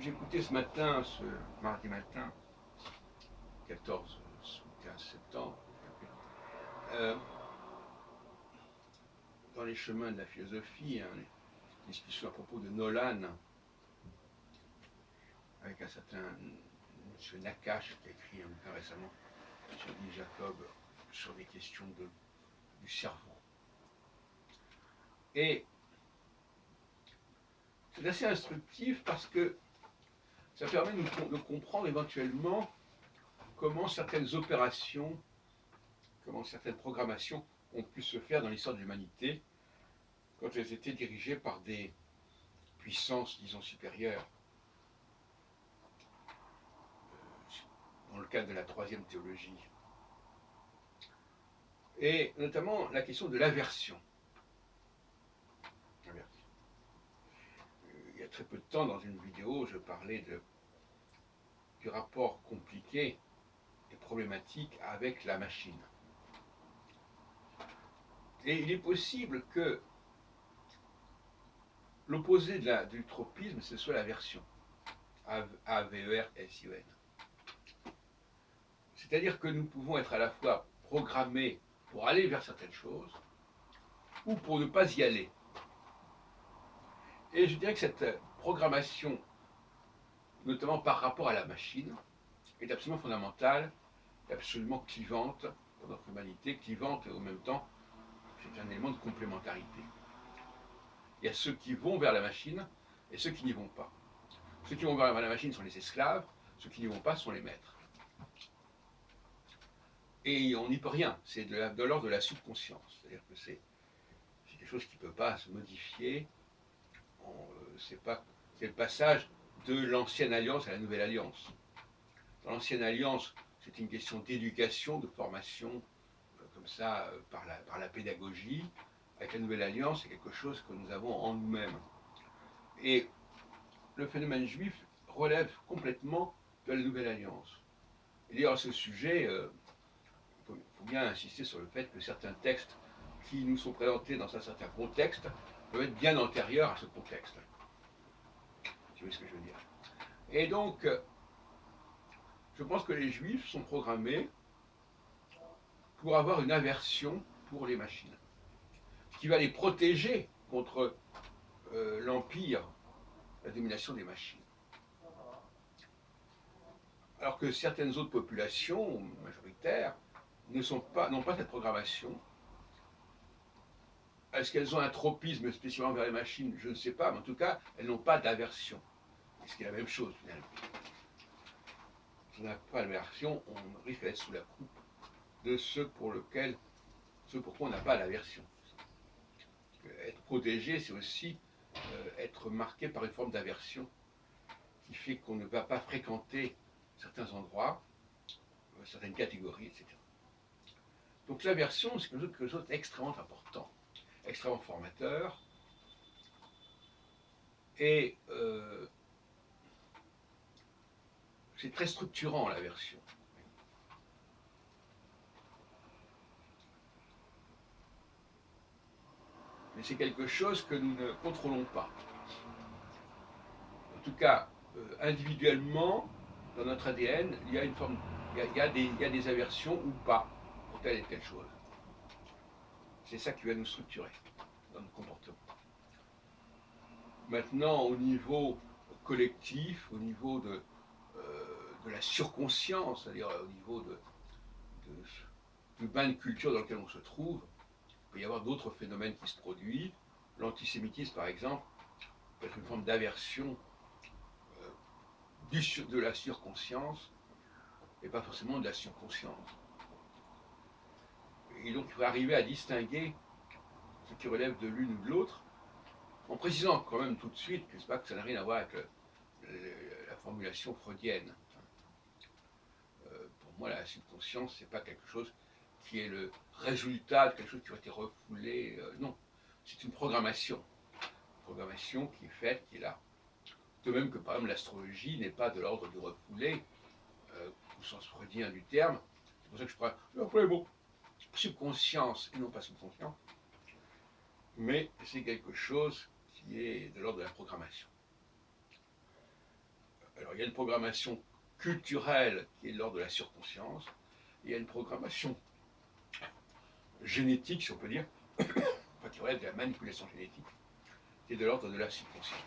J'écoutais ce matin, ce mardi matin, 14 ou 15 septembre, euh, dans les chemins de la philosophie, une discussion à propos de Nolan, avec un certain M. Nakache qui a écrit un bouquin récemment sur Guy Jacob sur des questions du cerveau. Et c'est assez instructif parce que ça permet de comprendre éventuellement comment certaines opérations, comment certaines programmations ont pu se faire dans l'histoire de l'humanité quand elles étaient dirigées par des puissances, disons, supérieures. Dans le cadre de la troisième théologie. Et notamment la question de l'aversion. Il y a très peu de temps, dans une vidéo, je parlais du rapport compliqué et problématique avec la machine. Et il est possible que l'opposé du tropisme, ce soit l'aversion. A-V-E-R-S-I-O-N. C'est-à-dire que nous pouvons être à la fois programmés pour aller vers certaines choses ou pour ne pas y aller. Et je dirais que cette programmation, notamment par rapport à la machine, est absolument fondamentale, absolument clivante dans notre humanité, clivante et en même temps, c'est un élément de complémentarité. Il y a ceux qui vont vers la machine et ceux qui n'y vont pas. Ceux qui vont vers la machine sont les esclaves, ceux qui n'y vont pas sont les maîtres. Et on n'y peut rien, c'est de l'ordre de la subconscience, c'est-à-dire que c'est quelque chose qui ne peut pas se modifier, c'est le passage de l'ancienne alliance à la nouvelle alliance. Dans l'ancienne alliance, c'est une question d'éducation, de formation, comme ça, par la pédagogie. Avec la nouvelle alliance, c'est quelque chose que nous avons en nous-mêmes. Et le phénomène juif relève complètement de la nouvelle alliance. Et d'ailleurs, à ce sujet, il faut bien insister sur le fait que certains textes qui nous sont présentés dans un certain contexte peuvent être bien antérieurs à ce contexte. Tu vois ce que je veux dire. Et donc, je pense que les juifs sont programmés pour avoir une aversion pour les machines, ce qui va les protéger contre l'empire, la domination des machines. Alors que certaines autres populations majoritaires n'ont pas cette programmation. Est-ce qu'elles ont un tropisme spécialement vers les machines? Je ne sais pas, mais en tout cas, elles n'ont pas d'aversion. Ce qui est la même chose finalement. Si on n'a pas d'aversion, on risque d'être sous la coupe de ce pourquoi on n'a pas l'aversion. Être protégé, c'est aussi être marqué par une forme d'aversion qui fait qu'on ne va pas fréquenter certains endroits, certaines catégories, etc. Donc l'aversion, c'est quelque chose d'extrêmement important, extrêmement formateur, et c'est très structurant l'aversion. Mais c'est quelque chose que nous ne contrôlons pas. En tout cas, individuellement, dans notre ADN, il y a une forme, il y a des aversions ou pas pour telle et telle chose. C'est ça qui va nous structurer dans nos comportements. Maintenant, au niveau collectif, au niveau de la surconscience, c'est-à-dire au niveau du bain de culture dans lequel on se trouve, il peut y avoir d'autres phénomènes qui se produisent. L'antisémitisme, par exemple, peut être une forme d'aversion de la surconscience et pas forcément de la surconscience. Et donc il faut arriver à distinguer ce qui relève de l'une ou de l'autre, en précisant quand même tout de suite que ça n'a rien à voir avec la formulation freudienne. Pour moi, la subconscience, c'est pas quelque chose qui est le résultat de quelque chose qui a été refoulé. Non, c'est une programmation. Une programmation qui est faite, qui est là. De même que, par exemple, l'astrologie n'est pas de l'ordre du refoulé, au sens freudien du terme. C'est pour ça que je pourrais le mot subconscience et non pas subconscient. Mais c'est quelque chose qui est de l'ordre de la programmation. Alors il y a une programmation culturelle qui est de l'ordre de la surconscience, il y a une programmation génétique, si on peut dire, enfin, qui relève de la manipulation génétique, qui est de l'ordre de la subconscience.